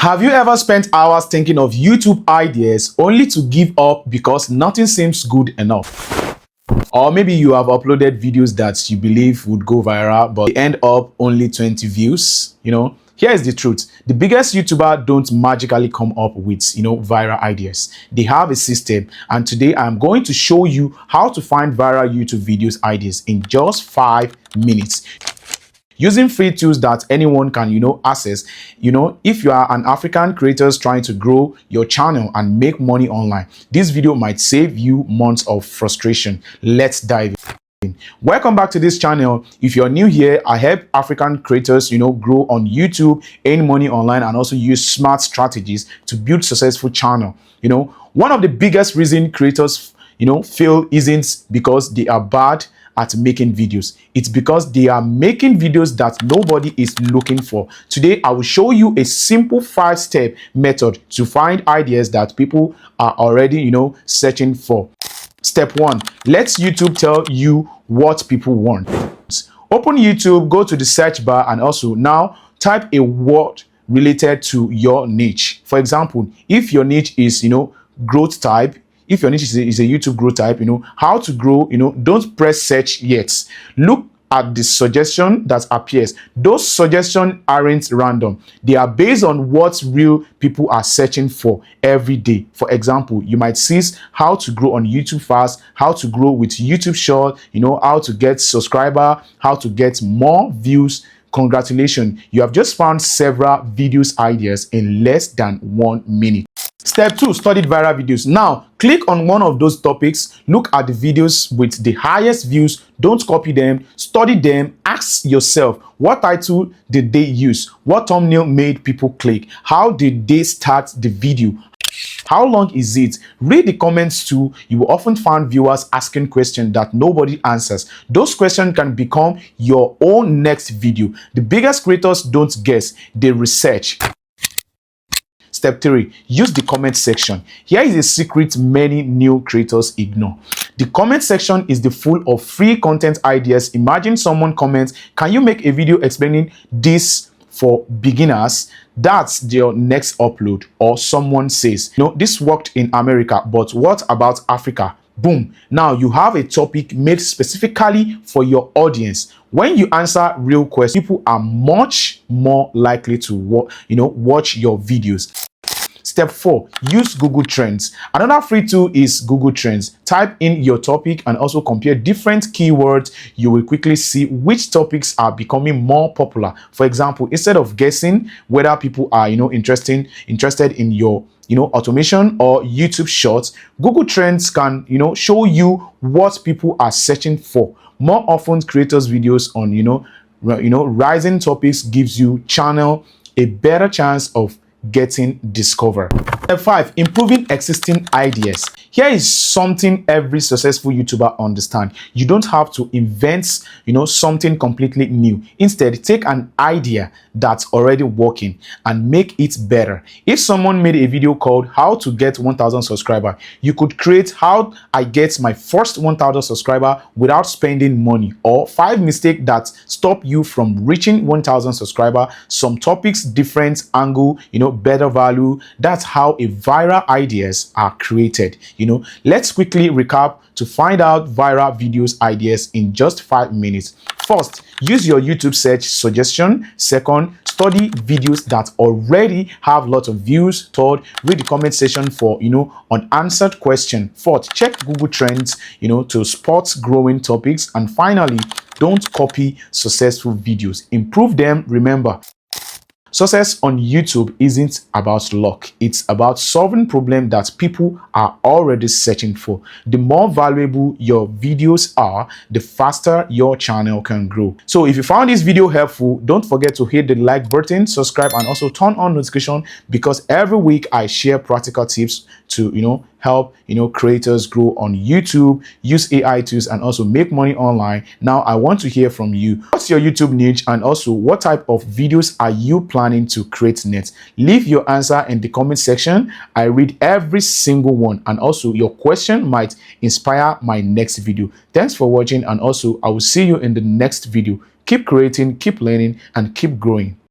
Have you ever spent hours thinking of YouTube ideas only to give up because nothing seems good enough? Or maybe you have uploaded videos that you believe would go viral, but they end up only 20 views. Here is the truth. The biggest YouTuber don't magically come up with, viral ideas. They have a system, and today I'm going to show you how to find viral YouTube videos ideas in just 5 minutes. Using free tools that anyone can, access. If you are an African creator trying to grow your channel and make money online, this video might save you months of frustration. Let's dive in. Welcome back to this channel. If you're new here, I help African creators, grow on YouTube, earn money online, and also use smart strategies to build successful channel. One of the biggest reason creators, fail isn't because they are bad at making videos. It's because they are making videos that nobody is looking for. Today, I will show you a simple 5-step method to find ideas that people are already, searching for. Step 1, let YouTube tell you what people want. Open YouTube, go to the search bar, and also now type a word related to your niche. For example, if your niche is, growth type, if your niche is a YouTube growth type, how to grow, don't press search yet. Look at the suggestion that appears. Those suggestions aren't random. They are based on what real people are searching for every day. For example, you might see how to grow on YouTube fast, how to grow with YouTube short, how to get subscriber, how to get more views. Congratulations, you have just found several videos ideas in less than 1 minute. Step 2, studied viral videos. Now, click on one of those topics, look at the videos with the highest views, don't copy them, study them, ask yourself, what title did they use? What thumbnail made people click? How did they start the video? How long is it? Read the comments too. You will often find viewers asking questions that nobody answers. Those questions can become your own next video. The biggest creators don't guess, they research. Step 3, use the comment section. Here is a secret many new creators ignore. The comment section is the full of free content ideas. Imagine someone comments, "Can you make a video explaining this for beginners?" That's your next upload. Or someone says, "This worked in America, but what about Africa?" Boom. Now you have a topic made specifically for your audience. When you answer real questions, people are much more likely to watch your videos. Step 4, use Google Trends. Another free tool is Google Trends. Type in your topic and also compare different keywords. You will quickly see which topics are becoming more popular. For example, instead of guessing whether people are, interested in your automation or YouTube shorts, Google Trends can, show you what people are searching for. More often, creators' videos on, rising topics gives you channel a better chance of getting discovered. Step 5, improving existing ideas. Here is something every successful YouTuber understands. You don't have to invent, something completely new. Instead, take an idea that's already working and make it better. If someone made a video called "How to Get 1,000 Subscribers," you could create "How I Get My First 1,000 Subscribers Without Spending Money," or 5 mistakes that stop you from reaching 1,000 subscribers. Some topics, different angle, better value. That's how a viral ideas are created. Let's quickly recap to find out viral videos ideas in just 5 minutes. First, use your YouTube search suggestion. Second, study videos that already have lots of views. Third, read the comment section for unanswered question. Fourth, check Google Trends to spot growing topics. And finally, don't copy successful videos, improve them. Remember, success on YouTube isn't about luck. It's about solving problems that people are already searching for. The more valuable your videos are, the faster your channel can grow. So if you found this video helpful, don't forget to hit the like button, subscribe, and also turn on notification, because every week I share practical tips to help creators grow on YouTube, use AI tools, and also make money online. Now I want to hear from you. What's your YouTube niche, and also what type of videos are you planning to create next? Leave your answer in the comment section. I read every single one, and also your question might inspire my next video. Thanks for watching, and also I will see you in the next video. Keep creating, keep learning, and keep growing.